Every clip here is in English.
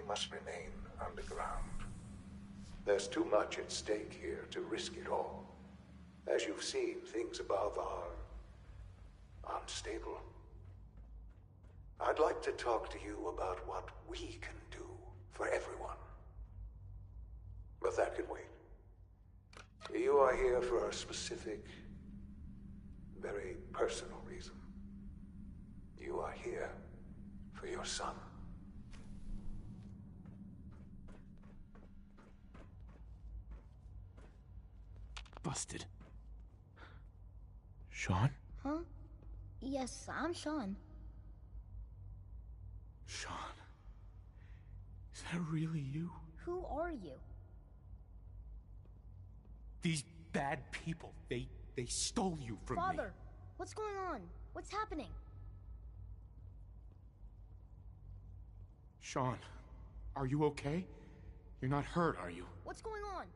must remain underground. There's too much at stake here to risk it all. As you've seen, things above are unstable. I'd like to talk to you about what we can do for everyone. But that can wait. You are here for a specific, very personal reason. You are here for your son. Busted. Sean? Huh? Yes, I'm Sean. Sean? Is that really you? Who are you? These bad people, they stole you from me. Father, what's going on? What's happening? Sean, are you okay? You're not hurt, are you? What's going on?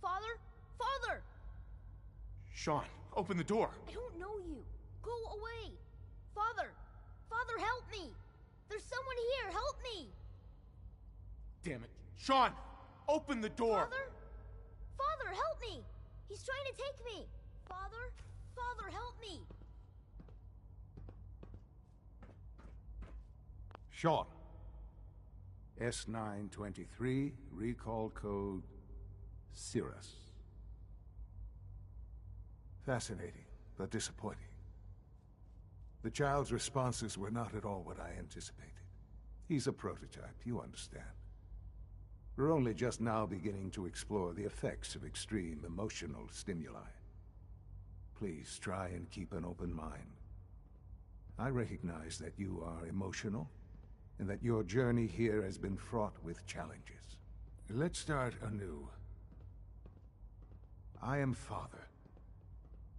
Father? Father! Sean, open the door. I don't know you. Go away. Father! Father, help me! There's someone here, help me! Damn it. Sean, open the door! Father? Father, help me! He's trying to take me! Father? Father, help me! Sean. S923, recall code Cirrus. Fascinating, but disappointing. The child's responses were not at all what I anticipated. He's a prototype, you understand. We're only just now beginning to explore the effects of extreme emotional stimuli. Please try and keep an open mind. I recognize that you are emotional, and that your journey here has been fraught with challenges. Let's start anew. I am Father.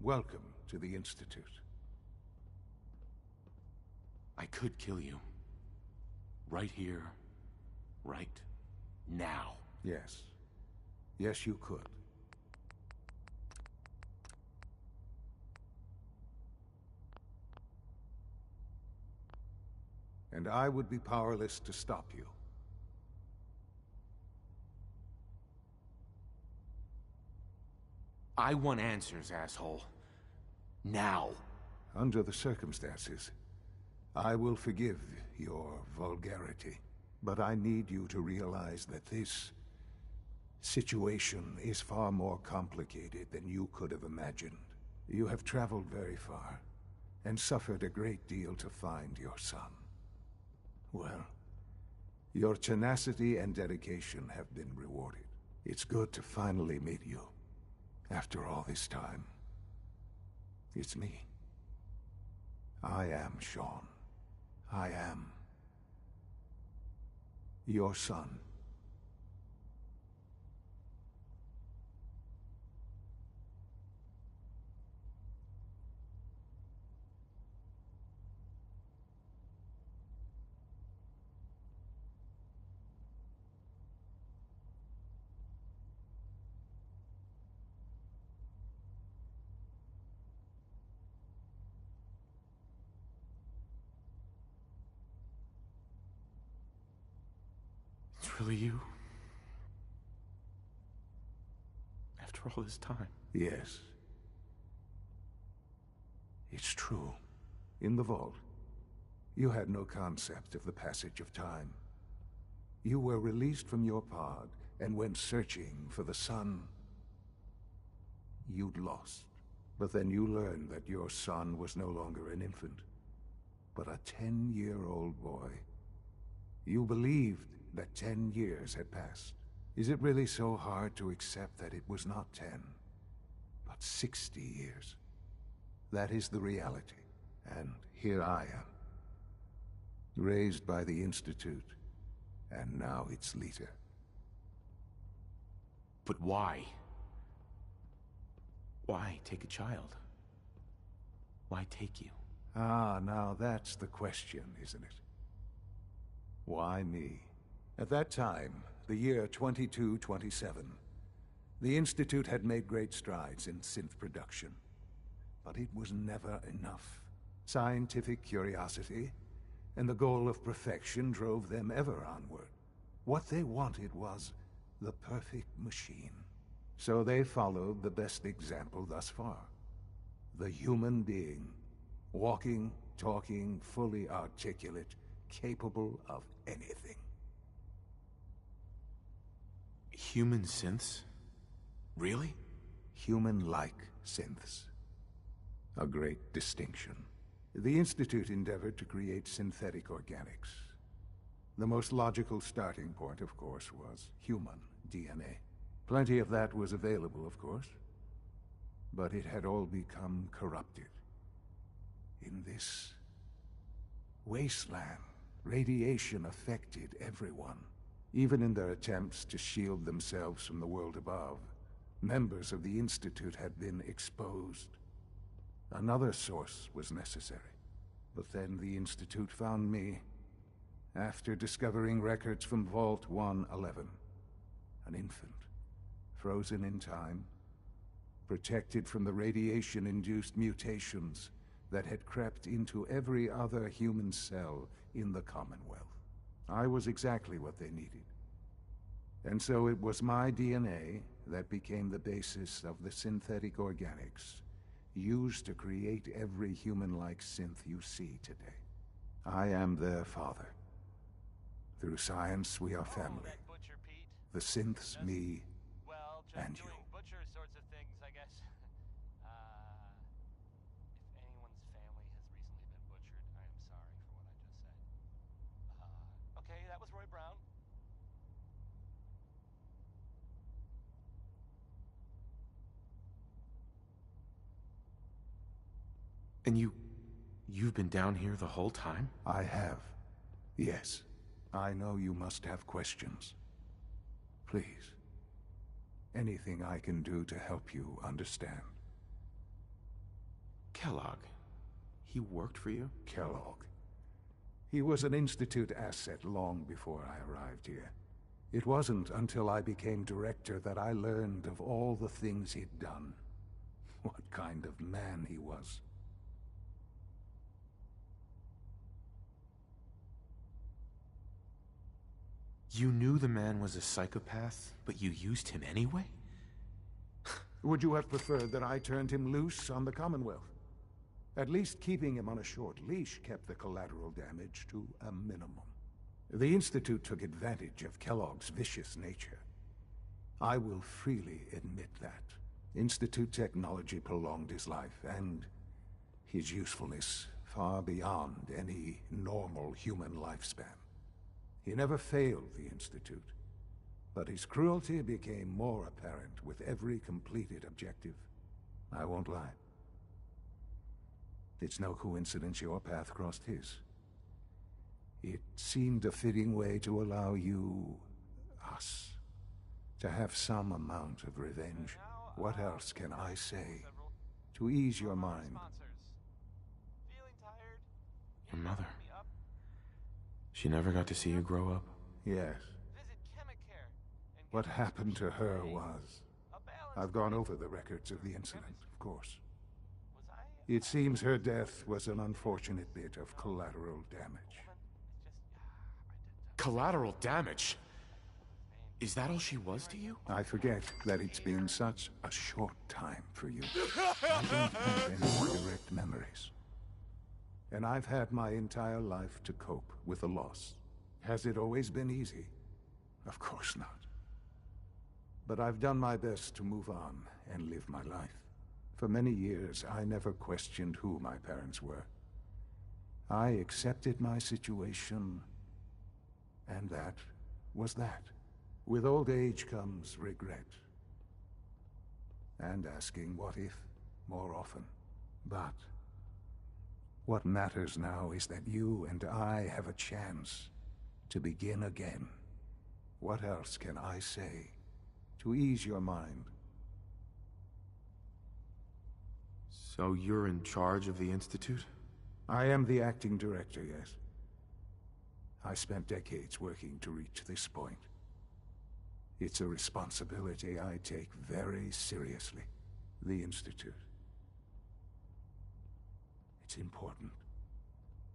Welcome to the Institute. I could kill you. Right here. Right now. Yes. Yes, you could. And I would be powerless to stop you. I want answers, asshole. Now. Under the circumstances, I will forgive your vulgarity. But I need you to realize that this situation is far more complicated than you could have imagined. You have traveled very far, and suffered a great deal to find your son. Well, your tenacity and dedication have been rewarded. It's good to finally meet you, after all this time. It's me. I am Sean. I am your son. It's really you? After all this time? Yes. It's true. In the vault, you had no concept of the passage of time. You were released from your pod and went searching for the son you'd lost. But then you learned that your son was no longer an infant, but a 10-year-old boy. You believed that 10 years had passed. Is it really so hard to accept that it was not 10, but 60 years? That is the reality, and here I am. Raised by the Institute, and now its leader. But why? Why take a child? Why take you? Ah, now that's the question, isn't it? Why me? At that time, the year 2227, the Institute had made great strides in synth production. But it was never enough. Scientific curiosity and the goal of perfection drove them ever onward. What they wanted was the perfect machine. So they followed the best example thus far. The human being. Walking, talking, fully articulate, capable of anything. Human synths? Really? Human-like synths. A great distinction. The Institute endeavored to create synthetic organics. The most logical starting point, of course, was human DNA. Plenty of that was available, of course. But it had all become corrupted. In this wasteland, radiation affected everyone. Even in their attempts to shield themselves from the world above, members of the Institute had been exposed. Another source was necessary. But then the Institute found me, after discovering records from Vault 111. An infant, frozen in time, protected from the radiation-induced mutations that had crept into every other human cell in the Commonwealth. I was exactly what they needed. And so it was my DNA that became the basis of the synthetic organics used to create every human-like synth you see today. I am their father. Through science, we are family. Butcher, Pete. The synths, me, Well, just and you. doing butcher sorts of things, I guess. If anyone's family has recently been butchered, I am sorry for what I just said. Okay, that was Roy Brown. And you've been down here the whole time? I have. Yes. I know you must have questions. Please. Anything I can do to help you understand. Kellogg. He worked for you? Kellogg. He was an Institute asset long before I arrived here. It wasn't until I became director that I learned of all the things he'd done. What kind of man he was. You knew the man was a psychopath, but you used him anyway? Would you have preferred that I turned him loose on the Commonwealth? At least keeping him on a short leash kept the collateral damage to a minimum. The Institute took advantage of Kellogg's vicious nature. I will freely admit that. Institute technology prolonged his life, and his usefulness far beyond any normal human lifespan. He never failed the Institute, but his cruelty became more apparent with every completed objective. I won't lie. It's no coincidence your path crossed his. It seemed a fitting way to allow you, us, to have some amount of revenge. What else can I say to ease your mind? Feeling tired? Your mother. She never got to see you grow up? Yes. Visit Chemicare and What get happened to her prescription was... A balanced I've gone diet. over the records of the incident, of course. Was I It seems her death was an unfortunate bit of collateral damage. Collateral damage? Is that all she was to you? I forget that it's been such a short time for you. I don't have any direct memories. And I've had my entire life to cope with the loss. Has it always been easy? Of course not. But I've done my best to move on and live my life. For many years, I never questioned who my parents were. I accepted my situation, and that was that. With old age comes regret. And asking what if more often. But what matters now is that you and I have a chance to begin again. What else can I say to ease your mind? So you're in charge of the Institute? I am the acting director, yes. I spent decades working to reach this point. It's a responsibility I take very seriously. The Institute. It's important.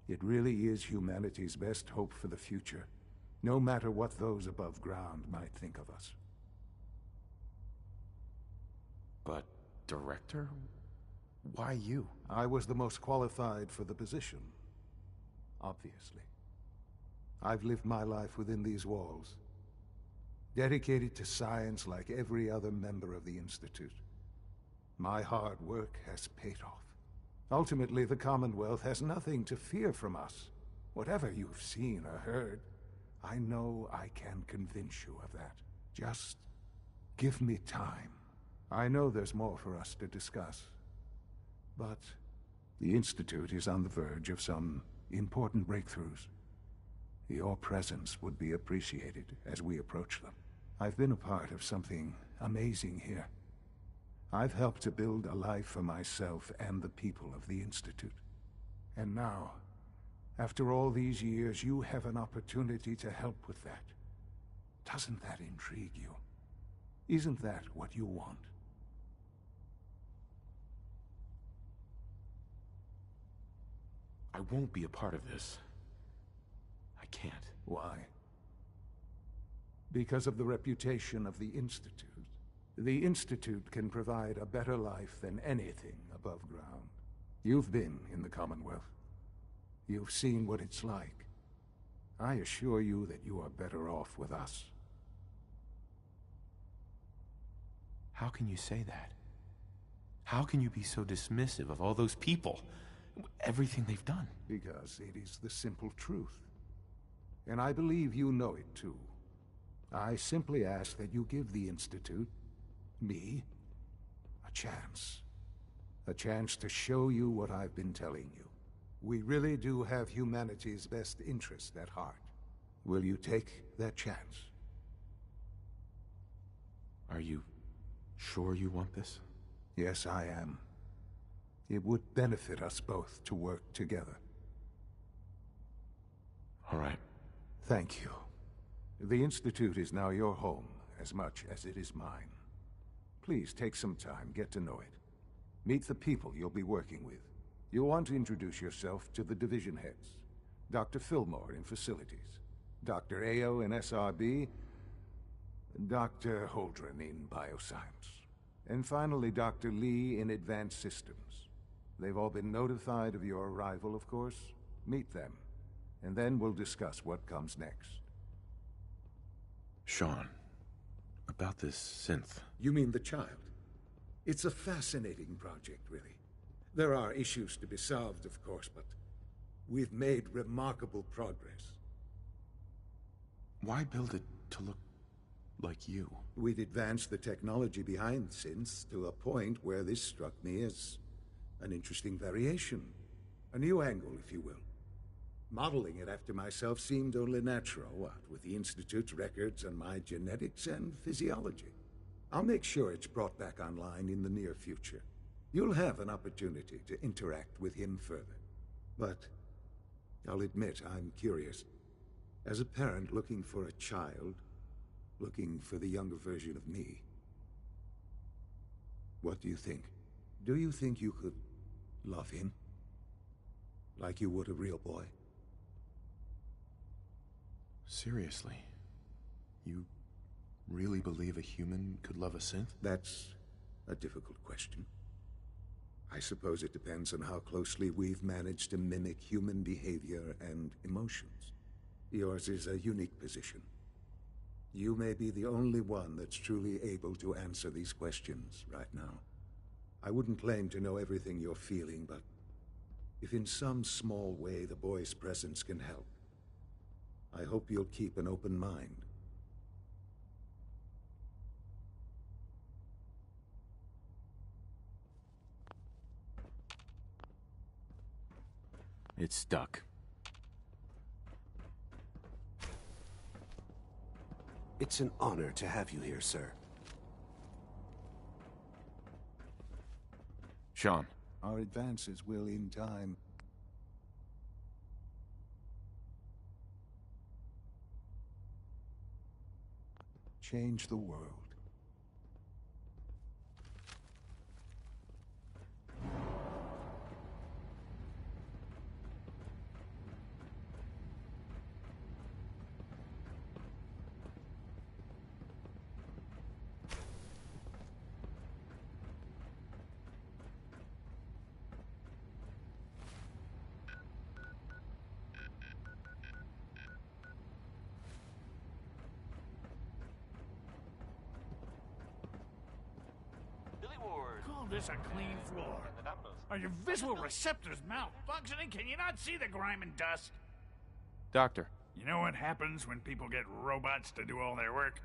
It really is humanity's best hope for the future, no matter what those above ground might think of us. But, Director? Why you? I was the most qualified for the position, obviously. I've lived my life within these walls, dedicated to science like every other member of the Institute. My hard work has paid off. Ultimately, the Commonwealth has nothing to fear from us. Whatever you've seen or heard, I know I can convince you of that. Just give me time. I know there's more for us to discuss, but the Institute is on the verge of some important breakthroughs. Your presence would be appreciated as we approach them. I've been a part of something amazing here. I've helped to build a life for myself and the people of the Institute. And now, after all these years, you have an opportunity to help with that. Doesn't that intrigue you? Isn't that what you want? I won't be a part of this. I can't. Why? Because of the reputation of the Institute. The Institute can provide a better life than anything above ground. You've been in the Commonwealth. You've seen what it's like. I assure you that you are better off with us. How can you say that? How can you be so dismissive of all those people? Everything they've done? Because it is the simple truth. And I believe you know it too. I simply ask that you give the Institute, me, a chance. A chance to show you what I've been telling you. We really do have humanity's best interest at heart. Will you take that chance? Are you sure you want this? Yes, I am. It would benefit us both to work together. All right. Thank you. The Institute is now your home, as much as it is mine. Please take some time, get to know it. Meet the people you'll be working with. You'll want to introduce yourself to the division heads. Dr. Fillmore in Facilities, Dr. Ayo in SRB, Dr. Holdren in Bioscience, and finally Dr. Lee in Advanced Systems. They've all been notified of your arrival, of course. Meet them, and then we'll discuss what comes next. Sean, about this synth. You mean the child? It's a fascinating project, really. There are issues to be solved, of course, but we've made remarkable progress. Why build it to look like you? We'd advanced the technology behind synths to a point where this struck me as an interesting variation. A new angle, if you will. Modeling it after myself seemed only natural, what with the Institute's records and my genetics and physiology. I'll make sure it's brought back online in the near future. You'll have an opportunity to interact with him further. But I'll admit I'm curious. As a parent looking for a child, looking for the younger version of me, what do you think? Do you think you could love him? Like you would a real boy? Seriously? You really believe a human could love a synth? That's a difficult question. I suppose it depends on how closely we've managed to mimic human behavior and emotions. Yours is a unique position. You may be the only one that's truly able to answer these questions right now. I wouldn't claim to know everything you're feeling, but if in some small way the boy's presence can help, I hope you'll keep an open mind. It's stuck. It's an honor to have you here, sir. Sean. Our advances will, in time, change the world. this a clean floor? And the dominoes. Are your visual receptors malfunctioning? Can you not see the grime and dust? Doctor. You know what happens when people get robots to do all their work?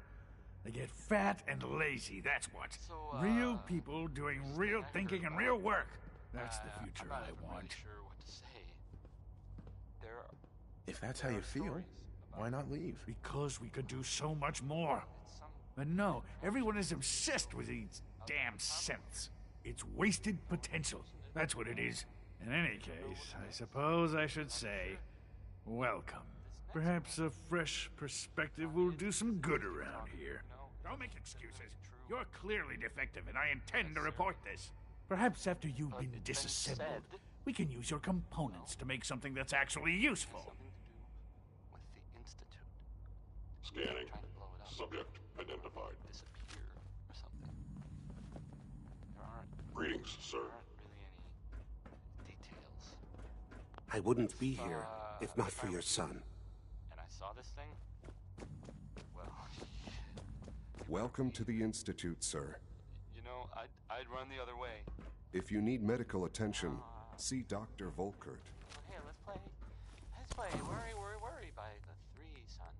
They get fat and lazy, that's what. So, real people doing real thinking and real work. That's the future I'm not I want. really sure what to say. If that's how you feel, why not leave? Because we could do so much more. But no, everyone is obsessed with these damn synths. It's wasted potential. That's what it is. In any case, I suppose I should say, welcome. Perhaps a fresh perspective will do some good around here. Don't make excuses. You're clearly defective, and I intend to report this. Perhaps after you've been disassembled, we can use your components to make something that's actually useful. Something to do with the Institute. Scanning. Trying to blow it up. Subject identified. Disappear or something. There aren't Greetings, sir. really any details. I wouldn't be here if not for your son. And I saw this thing. Well, Welcome to the Institute, sir. you know, I'd run the other way. If you need medical attention, see Dr. Volkert. Hey, let's play. Worry, worry, worry by the Three Sons.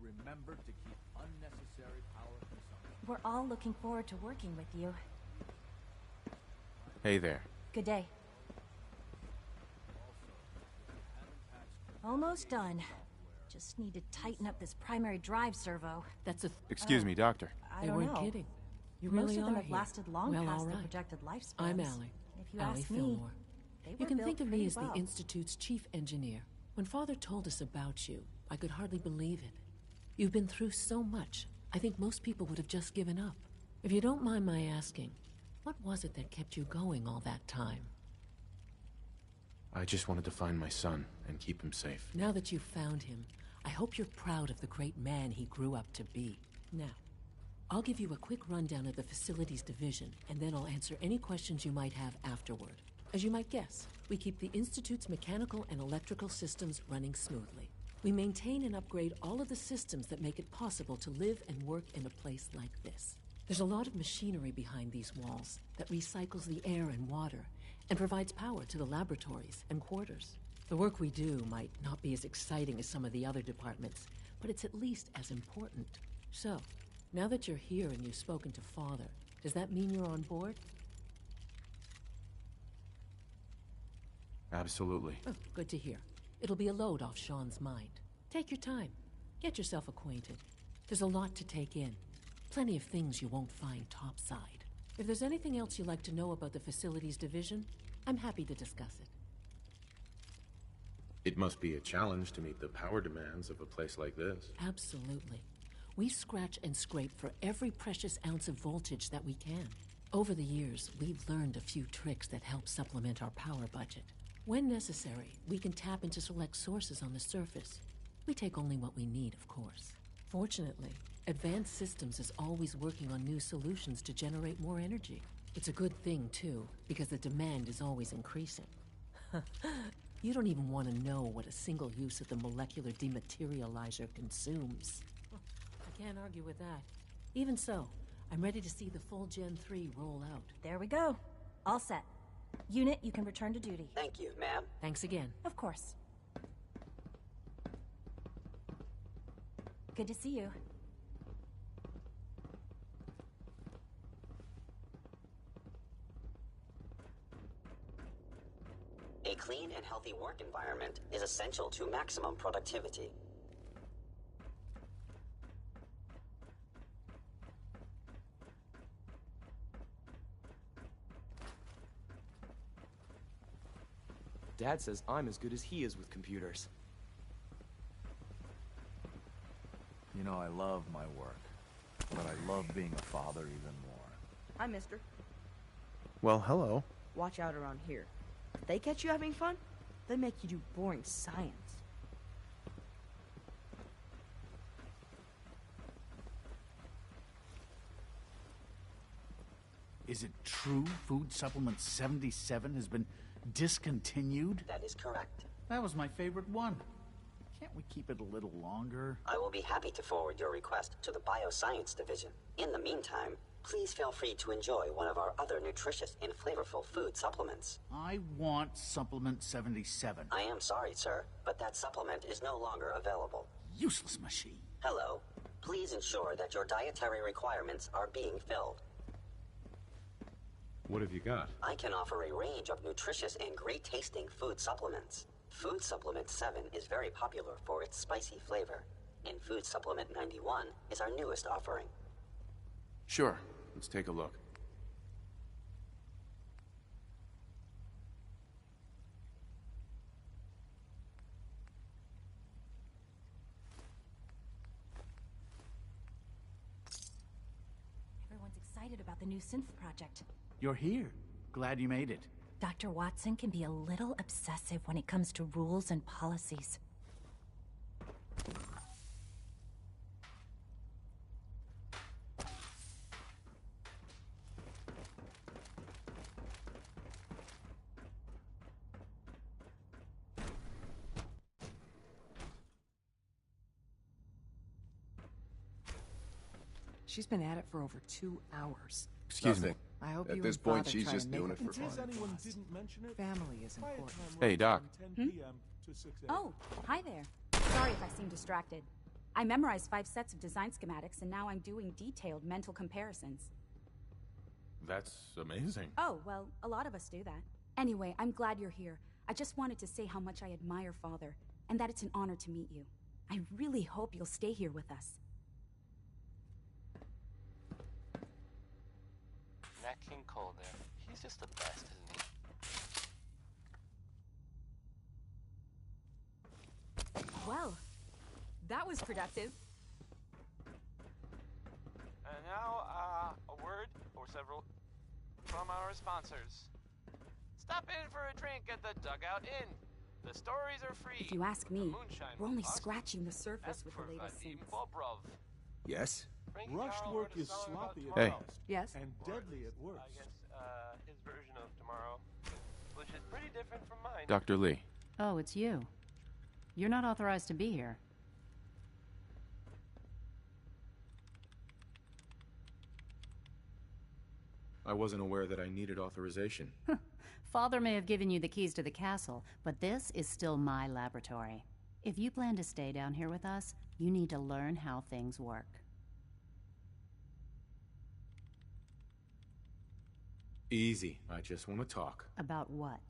Remember to keep unnecessary power consumption. We're all looking forward to working with you. Hey there. Good day. Almost done. Just need to tighten up this primary drive servo. That's a... Excuse me, Doctor. I They don't weren't know. kidding. You Most really of them are have here. lasted long Well, past all their right. projected lifespans. I'm Allie. If you Allie ask me, Fillmore. they You were can built think of me pretty as well. the Institute's chief engineer. When Father told us about you, I could hardly believe it. You've been through so much, I think most people would have just given up. If you don't mind my asking, what was it that kept you going all that time? I just wanted to find my son and keep him safe. Now that you've found him, I hope you're proud of the great man he grew up to be. Now, I'll give you a quick rundown of the facilities division, and then I'll answer any questions you might have afterward. As you might guess, we keep the Institute's mechanical and electrical systems running smoothly. We maintain and upgrade all of the systems that make it possible to live and work in a place like this. There's a lot of machinery behind these walls that recycles the air and water and provides power to the laboratories and quarters. The work we do might not be as exciting as some of the other departments, but it's at least as important. So, now that you're here and you've spoken to Father, does that mean you're on board? Absolutely. Oh, good to hear. It'll be a load off Sean's mind. Take your time. Get yourself acquainted. There's a lot to take in. Plenty of things you won't find topside. If there's anything else you'd like to know about the Facilities Division, I'm happy to discuss it. It must be a challenge to meet the power demands of a place like this. Absolutely. We scratch and scrape for every precious ounce of voltage that we can. Over the years, we've learned a few tricks that help supplement our power budget. When necessary, we can tap into select sources on the surface. We take only what we need, of course. Fortunately, Advanced Systems is always working on new solutions to generate more energy. It's a good thing, too, because the demand is always increasing. You don't even want to know what a single use of the molecular dematerializer consumes. I can't argue with that. Even so, I'm ready to see the full Gen 3 roll out. There we go. All set. Unit, you can return to duty. Thank you, ma'am. Thanks again. Of course. Good to see you. A clean and healthy work environment is essential to maximum productivity. Dad says I'm as good as he is with computers. You know, I love my work, but I love being a father even more. Hi, mister. Well, hello. Watch out around here. If they catch you having fun, they make you do boring science. Is it true Food Supplement 77 has been discontinued? That is correct. That was my favorite one. Can't we keep it a little longer? I will be happy to forward your request to the Bioscience Division. In the meantime, please feel free to enjoy one of our other nutritious and flavorful food supplements. I want Supplement 77. I am sorry, sir, but that supplement is no longer available. Useless machine. Hello. Please ensure that your dietary requirements are being filled. What have you got? I can offer a range of nutritious and great-tasting food supplements. Food Supplement 7 is very popular for its spicy flavor, and Food Supplement 91 is our newest offering. Sure. Let's take a look. Everyone's excited about the new synth project. You're here. Glad you made it. Dr. Watson can be a little obsessive when it comes to rules and policies. She's been at it for over 2 hours. Excuse me. I hope At you this and point, Father she's try just and make doing up it for for fun. lost. Family is important. Hey, Doc. Oh, hi there. Sorry if I seem distracted. I memorized 5 sets of design schematics, and now I'm doing detailed mental comparisons. That's amazing. Oh, well, a lot of us do that. Anyway, I'm glad you're here. I just wanted to say how much I admire Father, and that it's an honor to meet you. I really hope you'll stay here with us. Nat King Cole there. He's just the best, isn't he? Well, that was productive. And now, a word or several from our sponsors. Stop in for a drink at the Dugout Inn. The stories are free. If you ask me, we're only awesome. scratching the surface with the latest Vadim synths. Bobrov. Yes? Rushed work is sloppy at Hey. best. Yes? And deadly at worst. I guess, his version of tomorrow, which is pretty different from mine. Dr. Lee. Oh, it's you. You're not authorized to be here. I wasn't aware that I needed authorization. Father may have given you the keys to the castle, but this is still my laboratory. If you plan to stay down here with us, you need to learn how things work. Easy. I just want to talk. About what?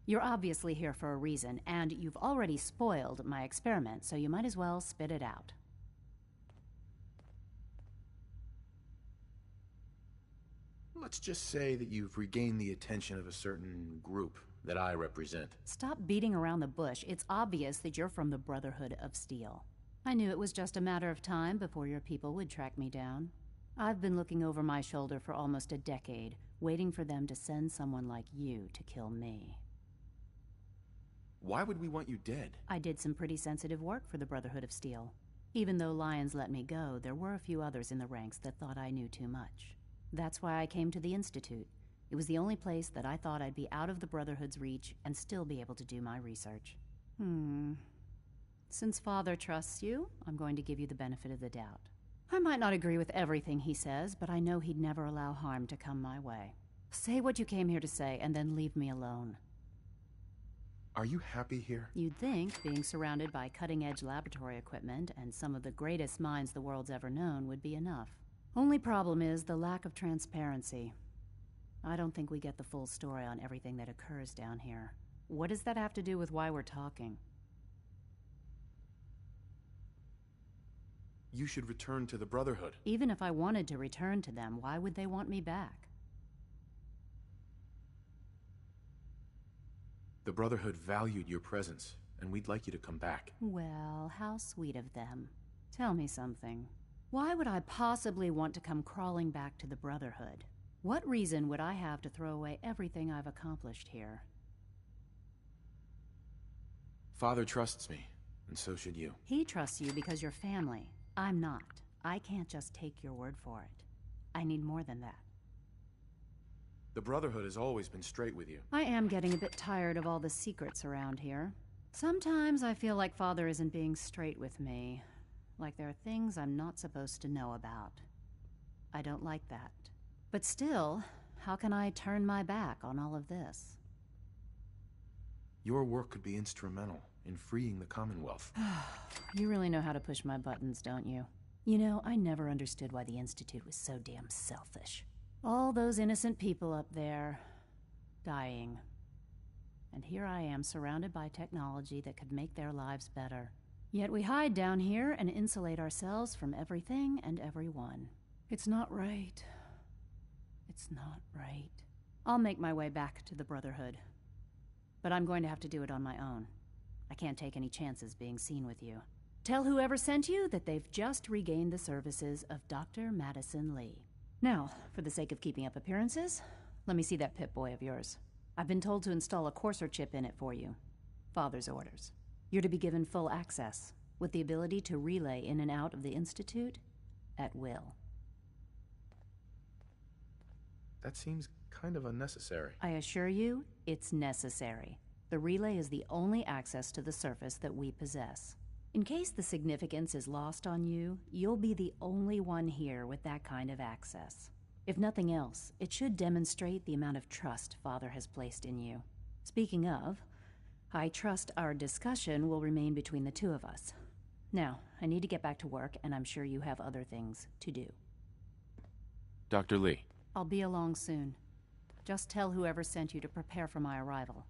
You're obviously here for a reason, and you've already spoiled my experiment, so you might as well spit it out. Let's just say that you've regained the attention of a certain group that I represent. Stop beating around the bush. It's obvious that you're from the Brotherhood of Steel. I knew it was just a matter of time before your people would track me down. I've been looking over my shoulder for almost a decade, waiting for them to send someone like you to kill me. Why would we want you dead? I did some pretty sensitive work for the Brotherhood of Steel. Even though Lyons let me go, there were a few others in the ranks that thought I knew too much. That's why I came to the Institute. It was the only place that I thought I'd be out of the Brotherhood's reach and still be able to do my research. Since Father trusts you, I'm going to give you the benefit of the doubt. I might not agree with everything he says, but I know he'd never allow harm to come my way. Say what you came here to say, and then leave me alone. Are you happy here? You'd think being surrounded by cutting-edge laboratory equipment and some of the greatest minds the world's ever known would be enough. Only problem is the lack of transparency. I don't think we get the full story on everything that occurs down here. What does that have to do with why we're talking? You should return to the Brotherhood. Even if I wanted to return to them, why would they want me back? The Brotherhood valued your presence, and we'd like you to come back. Well, how sweet of them. Tell me something. Why would I possibly want to come crawling back to the Brotherhood? What reason would I have to throw away everything I've accomplished here? Father trusts me, and so should you. He trusts you because you're family. I'm not. I can't just take your word for it. I need more than that. The Brotherhood has always been straight with you. I am getting a bit tired of all the secrets around here. Sometimes I feel like Father isn't being straight with me. Like there are things I'm not supposed to know about. I don't like that. But still, how can I turn my back on all of this? Your work could be instrumental in freeing the Commonwealth. You really know how to push my buttons, don't you? You know, I never understood why the Institute was so damn selfish. All those innocent people up there, dying. And here I am, surrounded by technology that could make their lives better. Yet we hide down here and insulate ourselves from everything and everyone. It's not right. It's not right. I'll make my way back to the Brotherhood. But I'm going to have to do it on my own. I can't take any chances being seen with you. Tell whoever sent you that they've just regained the services of Dr. Madison Lee. Now, for the sake of keeping up appearances, let me see that Pip-Boy of yours. I've been told to install a courser chip in it for you. Father's orders. You're to be given full access, with the ability to relay in and out of the Institute at will. That seems kind of unnecessary. I assure you, it's necessary. The relay is the only access to the surface that we possess. In case the significance is lost on you, you'll be the only one here with that kind of access. If nothing else, it should demonstrate the amount of trust Father has placed in you. Speaking of, I trust our discussion will remain between the two of us. Now, I need to get back to work, and I'm sure you have other things to do. Dr. Lee. I'll be along soon. Just tell whoever sent you to prepare for my arrival.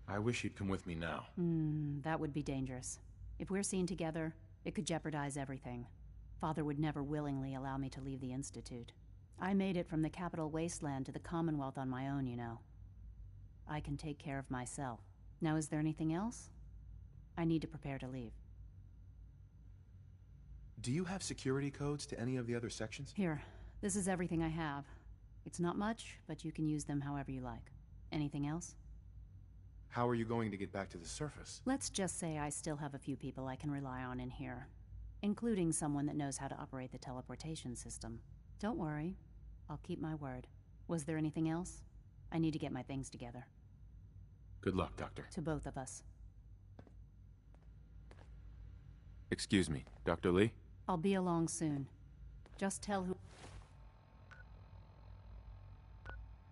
I wish you'd come with me now. That would be dangerous. If we're seen together, it could jeopardize everything. Father would never willingly allow me to leave the Institute. I made it from the capital wasteland to the Commonwealth on my own, you know. I can take care of myself. Now, is there anything else? I need to prepare to leave. Do you have security codes to any of the other sections? Here, this is everything I have. It's not much, but you can use them however you like. Anything else? How are you going to get back to the surface? Let's just say I still have a few people I can rely on in here, including someone that knows how to operate the teleportation system. Don't worry, I'll keep my word. Was there anything else? I need to get my things together. Good luck, Doctor. To both of us. Excuse me, Dr. Lee? I'll be along soon. Just tell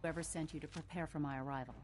whoever sent you to prepare for my arrival.